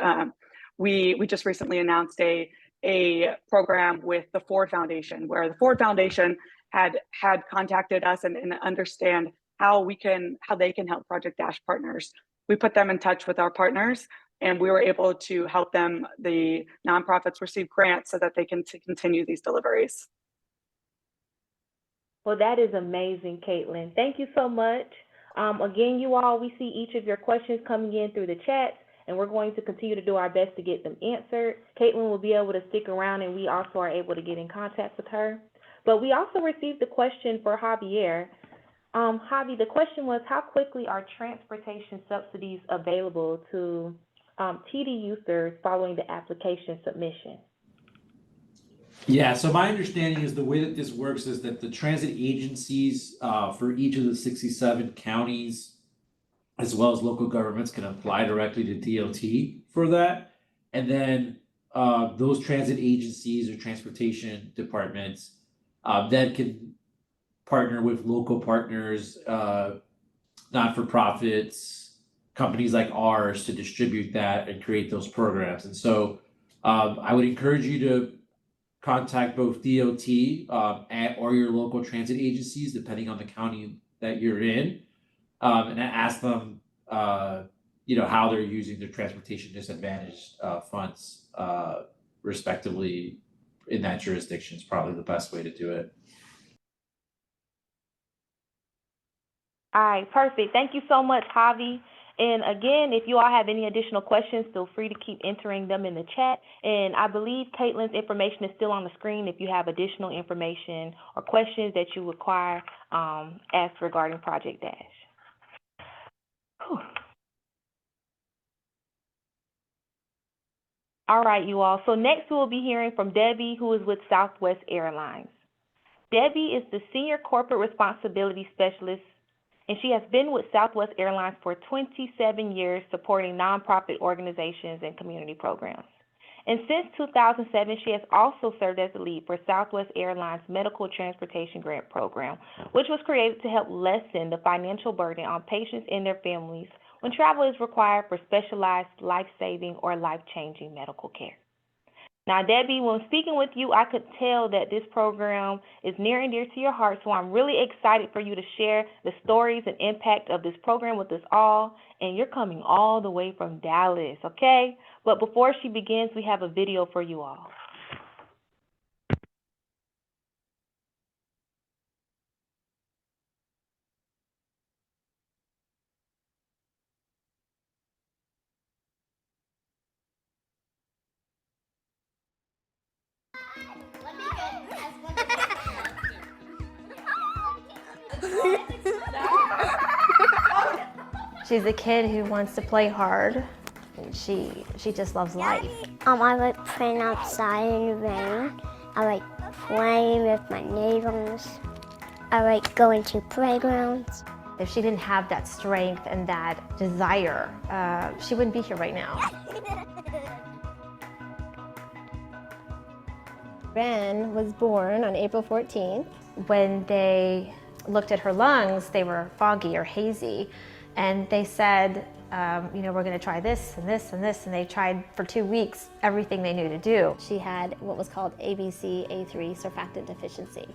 We just recently announced a program with the Ford Foundation, where the Ford Foundation had contacted us and understand how they can help Project Dash partners. We put them in touch with our partners, and we were able to help them, the nonprofits, receive grants so that they can continue these deliveries. Well, that is amazing, Caitlin. Thank you so much. Again, you all, we see each of your questions coming in through the chat, and we're going to continue to do our best to get them answered. Caitlin will be able to stick around, and we also are able to get in contact with her. But we also received a question for Javier. Javi, the question was, how quickly are transportation subsidies available to TD users following the application submission? Yeah, so my understanding is the way that this works is that the transit agencies for each of the 67 counties, as well as local governments, can apply directly to DOT for that. And then those transit agencies or transportation departments then can partner with local partners, not-for-profits, companies like ours to distribute that and create those programs. And so I would encourage you to contact both DOT or your local transit agencies, depending on the county that you're in, and ask them, how they're using their transportation disadvantaged funds, respectively, in that jurisdiction is probably the best way to do it. All right, perfect. Thank you so much, Javi. And again, if you all have any additional questions, feel free to keep entering them in the chat. And I believe Caitlin's information is still on the screen if you have additional information or questions that you require ask regarding Project Dash. Whew. All right, you all. So next we will be hearing from Debbie, who is with Southwest Airlines. Debbie is the Senior Corporate Responsibility Specialist, and she has been with Southwest Airlines for 27 years supporting nonprofit organizations and community programs. And since 2007, she has also served as the lead for Southwest Airlines' Medical Transportation Grant Program, which was created to help lessen the financial burden on patients and their families when travel is required for specialized, life-saving, or life-changing medical care. Now, Debbie, when speaking with you, I could tell that this program is near and dear to your heart, so I'm really excited for you to share the stories and impact of this program with us all, and you're coming all the way from Dallas, okay? But before she begins, we have a video for you all. She's a kid who wants to play hard. She just loves life. I like playing outside in the rain. I like playing with my neighbors. I like going to playgrounds. If she didn't have that strength and that desire, she wouldn't be here right now. Ren was born on April 14th. When they looked at her lungs, they were foggy or hazy. And they said, we're going to try this and this and this. And they tried for 2 weeks everything they knew to do. She had what was called ABCA3 surfactant deficiency.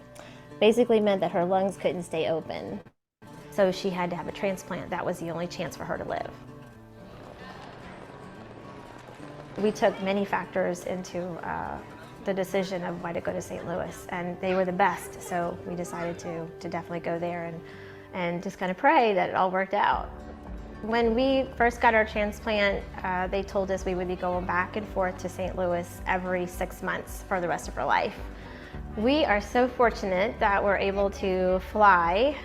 Basically meant that her lungs couldn't stay open. So she had to have a transplant. That was the only chance for her to live. We took many factors into the decision of why to go to St. Louis, and they were the best. So we decided to definitely go there and just kind of pray that it all worked out. When we first got our transplant, they told us we would be going back and forth to St. Louis every 6 months for the rest of her life. We are so fortunate that we're able to fly.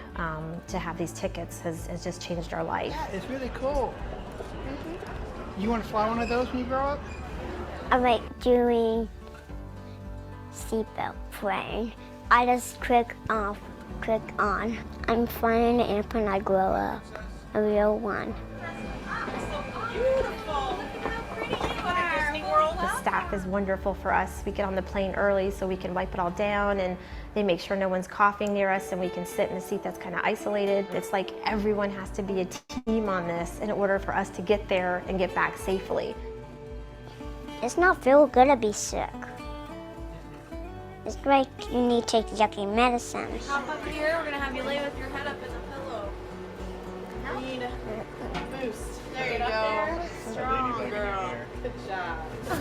To have these tickets has just changed our life. Yeah, it's really cool. You want to fly one of those when you grow up? I like doing seatbelt playing. I just click off, click on. I'm flying an airplane when I grow up, a real one. The staff is wonderful for us. We get on the plane early so we can wipe it all down, and they make sure no one's coughing near us and we can sit in a seat that's kind of isolated. It's like everyone has to be a team on this in order for us to get there and get back safely. It's not feel good to be sick. It's like you need to take yucky medicine. Hop up here, we're gonna have you lay with your head up in the pillow. We need a boost. There you go. Strong girl. Good job. So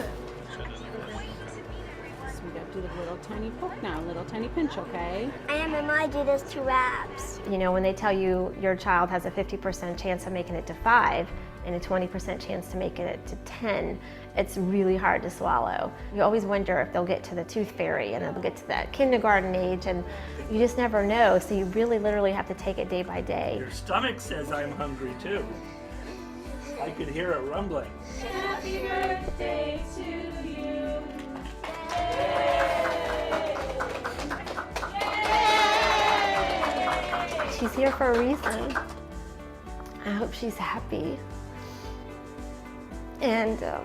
we got to do the little tiny poke now, little tiny pinch, okay? And I might do this to wraps. When they tell you your child has a 50% chance of making it to 5, and a 20% chance to make it to 10, it's really hard to swallow. You always wonder if they'll get to the tooth fairy and they'll get to that kindergarten age, and you just never know. So you really literally have to take it day by day. Your stomach says I'm hungry too. I could hear it rumbling. Happy birthday to you. She's here for a reason. I hope she's happy. And it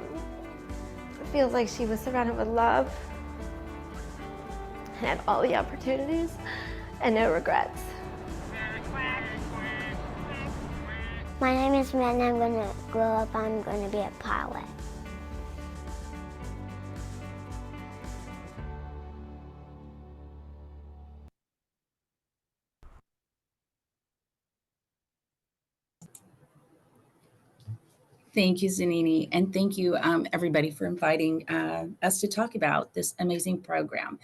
feels like she was surrounded with love and had all the opportunities and no regrets. My name is Matt and I'm going to grow up, I'm going to be a pilot. Thank you, Zenani, and thank you, everybody, for inviting us to talk about this amazing program,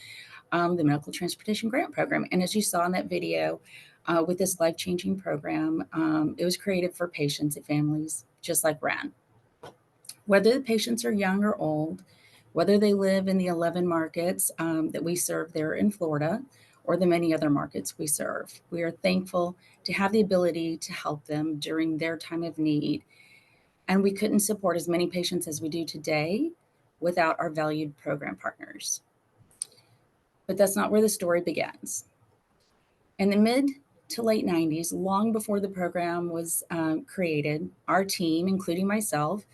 the Medical Transportation Grant Program. And as you saw in that video, with this life-changing program, it was created for patients and families just like Ren. Whether the patients are young or old, whether they live in the 11 markets that we serve there in Florida, or the many other markets we serve, we are thankful to have the ability to help them during their time of need. And we couldn't support as many patients as we do today without our valued program partners. But that's not where the story begins. In the mid to late 90s, long before the program was created, our team, including myself,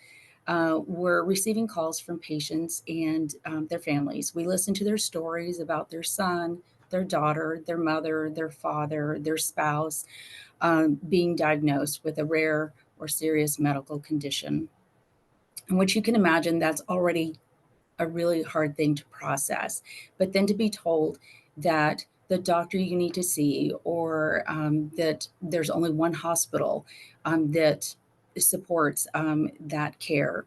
were receiving calls from patients and their families. We listened to their stories about their son, their daughter, their mother, their father, their spouse being diagnosed with a rare or serious medical condition, in which you can imagine that's already a really hard thing to process. But then to be told that the doctor you need to see, or that there's only one hospital that supports that care,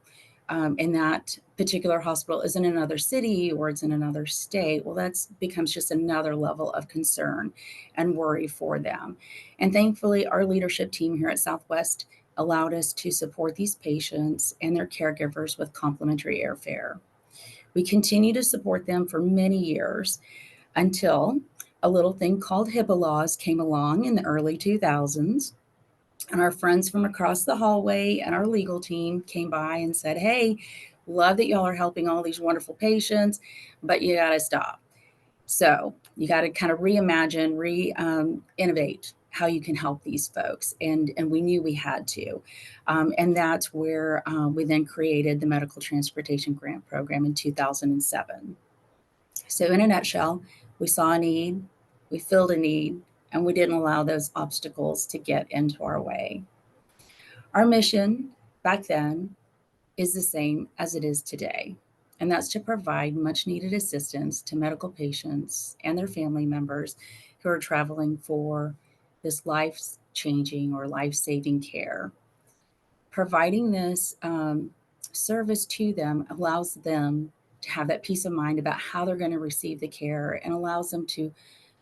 and that particular hospital is in another city or it's in another state, well, that becomes just another level of concern and worry for them. And thankfully, our leadership team here at Southwest allowed us to support these patients and their caregivers with complimentary airfare. We continue to support them for many years until a little thing called HIPAA laws came along in the early 2000s. And our friends from across the hallway and our legal team came by and said, hey, love that y'all are helping all these wonderful patients, but you got to stop. So you got to kind of reimagine, innovate how you can help these folks. And we knew we had to. And that's where we then created the Medical Transportation Grant Program in 2007. So in a nutshell, we saw a need, we filled a need, and we didn't allow those obstacles to get into our way. Our mission back then is the same as it is today, and that's to provide much needed assistance to medical patients and their family members who are traveling for this life-changing or life-saving care. Providing this service to them allows them to have that peace of mind about how they're going to receive the care, and allows them to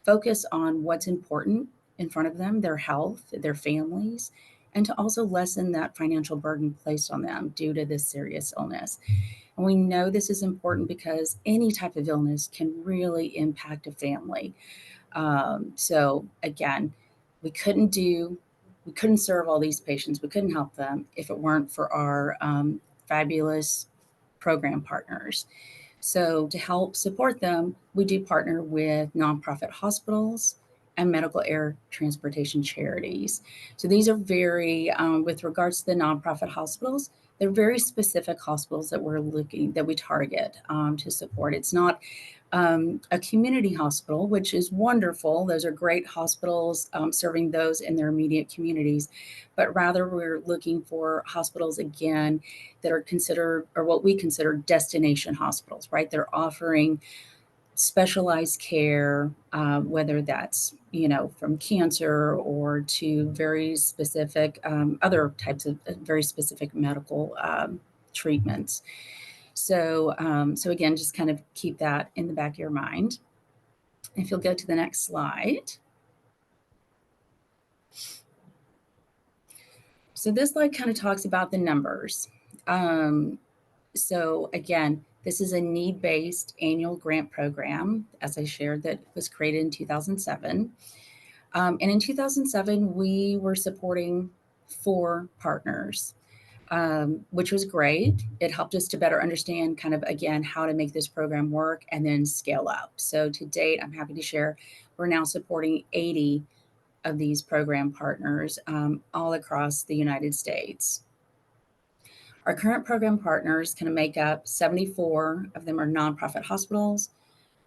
focus on what's important in front of them, their health, their families, and to also lessen that financial burden placed on them due to this serious illness. And we know this is important because any type of illness can really impact a family. So again, we couldn't serve all these patients, we couldn't help them if it weren't for our fabulous program partners. So to help support them, we do partner with nonprofit hospitals and medical air transportation charities. So these are very, with regards to the nonprofit hospitals, they're very specific hospitals that we target to support. It's not a community hospital, which is wonderful. Those are great hospitals serving those in their immediate communities. But rather, we're looking for hospitals, again, that are considered, or what we consider destination hospitals, right? They're offering specialized care, whether that's, from cancer or to very specific other types of very specific medical treatments. So again, just kind of keep that in the back of your mind. If you'll go to the next slide. So this slide kind of talks about the numbers. So again, this is a need-based annual grant program, as I shared, that was created in 2007. And in 2007, we were supporting 4 partners, which was great. It helped us to better understand kind of, again, how to make this program work and then scale up. So to date, I'm happy to share, we're now supporting 80 of these program partners all across the United States. Our current program partners can make up 74 of them are nonprofit hospitals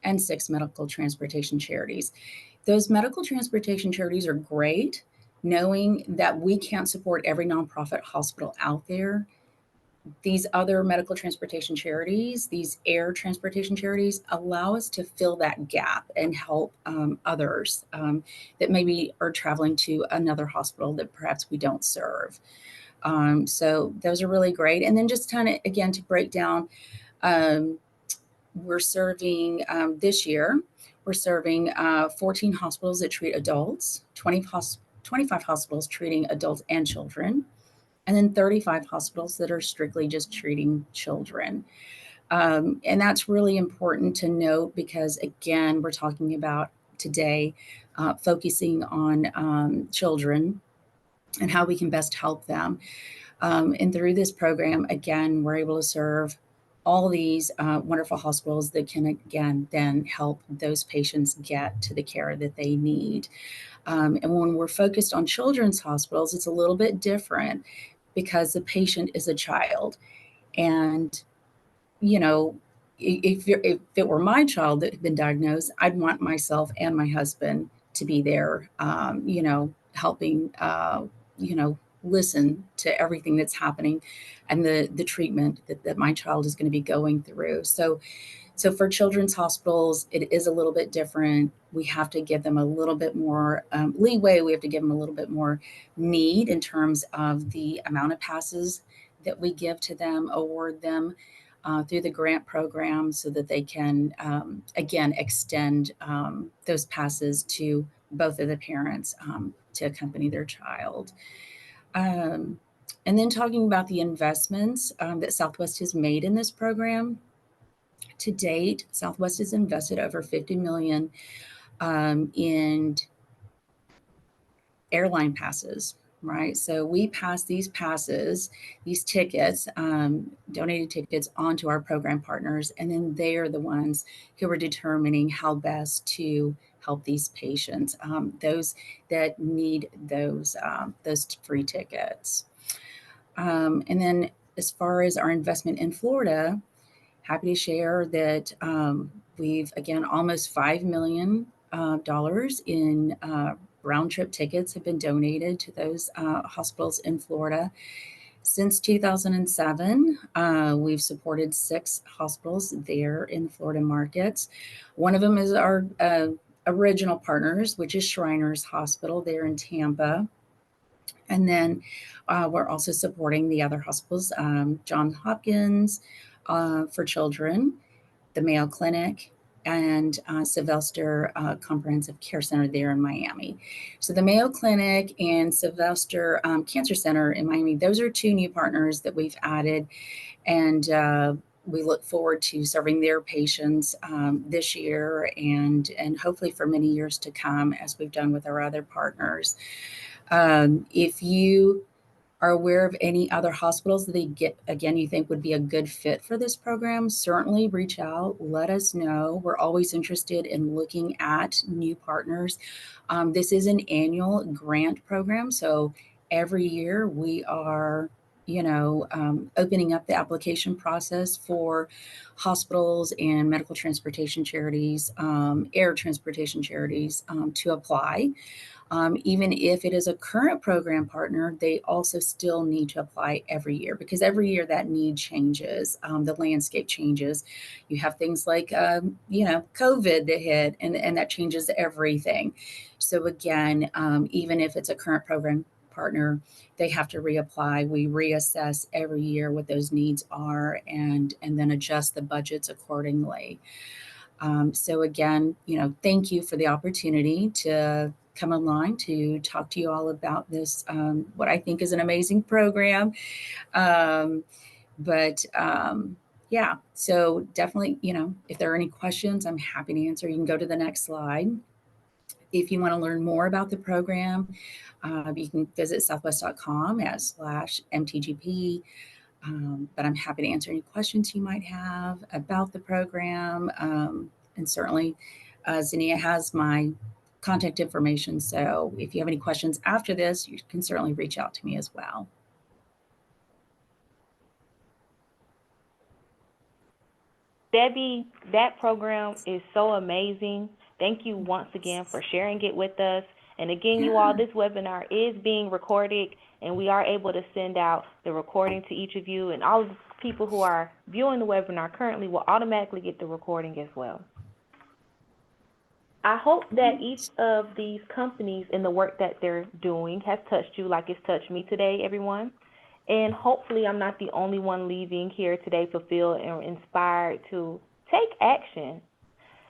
and 6 medical transportation charities. Those medical transportation charities are great, knowing that we can't support every nonprofit hospital out there. These other medical transportation charities, these air transportation charities, allow us to fill that gap and help others that maybe are traveling to another hospital that perhaps we don't serve. So those are really great. And then just kind of, again, to break down, we're serving this year, we're serving 14 hospitals that treat adults, 25 hospitals treating adults and children, and then 35 hospitals that are strictly just treating children. And that's really important to note because, again, we're talking about today focusing on children and how we can best help them. And through this program, again, we're able to serve all these wonderful hospitals that can, again, then help those patients get to the care that they need. And when we're focused on children's hospitals, it's a little bit different because the patient is a child. And, you know, if it were my child that had been diagnosed, I'd want myself and my husband to be there, you know, helping, you know, listen to everything that's happening and the treatment that my child is going to be going through. So for children's hospitals, it is a little bit different. We have to give them a little bit more leeway. We have to give them a little bit more need in terms of the amount of passes that we give to them, award them through the grant program so that they can, again, extend those passes to both of the parents to accompany their child. And then talking about the investments that Southwest has made in this program. To date, Southwest has invested over $50 million in airline passes, right? So we pass these passes, these tickets, donated tickets onto our program partners, and then they are the ones who are determining how best to help these patients, those that need those free tickets. And then as far as our investment in Florida, happy to share that we've, again, almost $5 million in round trip tickets have been donated to those hospitals in Florida. Since 2007, we've supported 6 hospitals there in the Florida markets. One of them is our original partners, which is Shriners Hospital there in Tampa. And then we're also supporting the other hospitals, Johns Hopkins for children, the Mayo Clinic, and Sylvester Comprehensive Care Center there in Miami. So the Mayo Clinic and Sylvester Cancer Center in Miami, those are 2 new partners that we've added. And we look forward to serving their patients this year and hopefully for many years to come, as we've done with our other partners. If you are aware of any other hospitals that you think would be a good fit for this program, certainly reach out, let us know. We're always interested in looking at new partners. This is an annual grant program, so every year we are opening up the application process for hospitals and medical transportation charities, air transportation charities to apply. Even if it is a current program partner, they also still need to apply every year because every year that need changes, the landscape changes. You have things like, COVID that hit and that changes everything. So again, even if it's a current program partner, they have to reapply. We reassess every year what those needs are and then adjust the budgets accordingly. So again, thank you for the opportunity to come online to talk to you all about this, what I think is an amazing program. Yeah, so definitely, if there are any questions, I'm happy to answer. You can go to the next slide. If you want to learn more about the program, you can visit southwest.com/MTGP. But I'm happy to answer any questions you might have about the program. And certainly, Zania has my contact information. So if you have any questions after this, you can certainly reach out to me as well. Debbie, that program is so amazing. Thank you once again for sharing it with us. And again, you all, this webinar is being recorded, and we are able to send out the recording to each of you, and all of the people who are viewing the webinar currently will automatically get the recording as well. I hope that each of these companies and the work that they're doing has touched you like it's touched me today, everyone. And hopefully I'm not the only one leaving here today fulfilled and inspired to take action.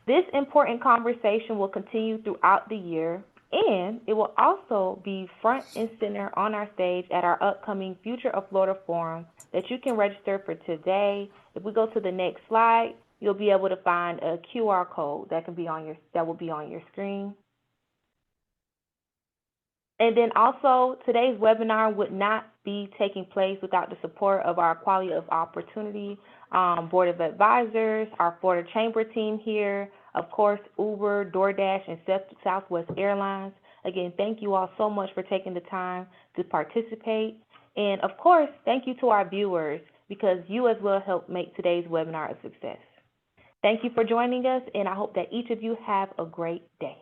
This important conversation will continue throughout the year, and it will also be front and center on our stage at our upcoming Future of Florida Forum that you can register for today. If we go to the next slide, you'll be able to find a QR code that will be on your screen. And then also, today's webinar would not be taking place without the support of our Quality of Opportunity Board of Advisors, our Florida Chamber team here, of course, Uber, DoorDash, and Southwest Airlines. Again, thank you all so much for taking the time to participate. And of course, thank you to our viewers, because you as well helped make today's webinar a success. Thank you for joining us, and I hope that each of you have a great day.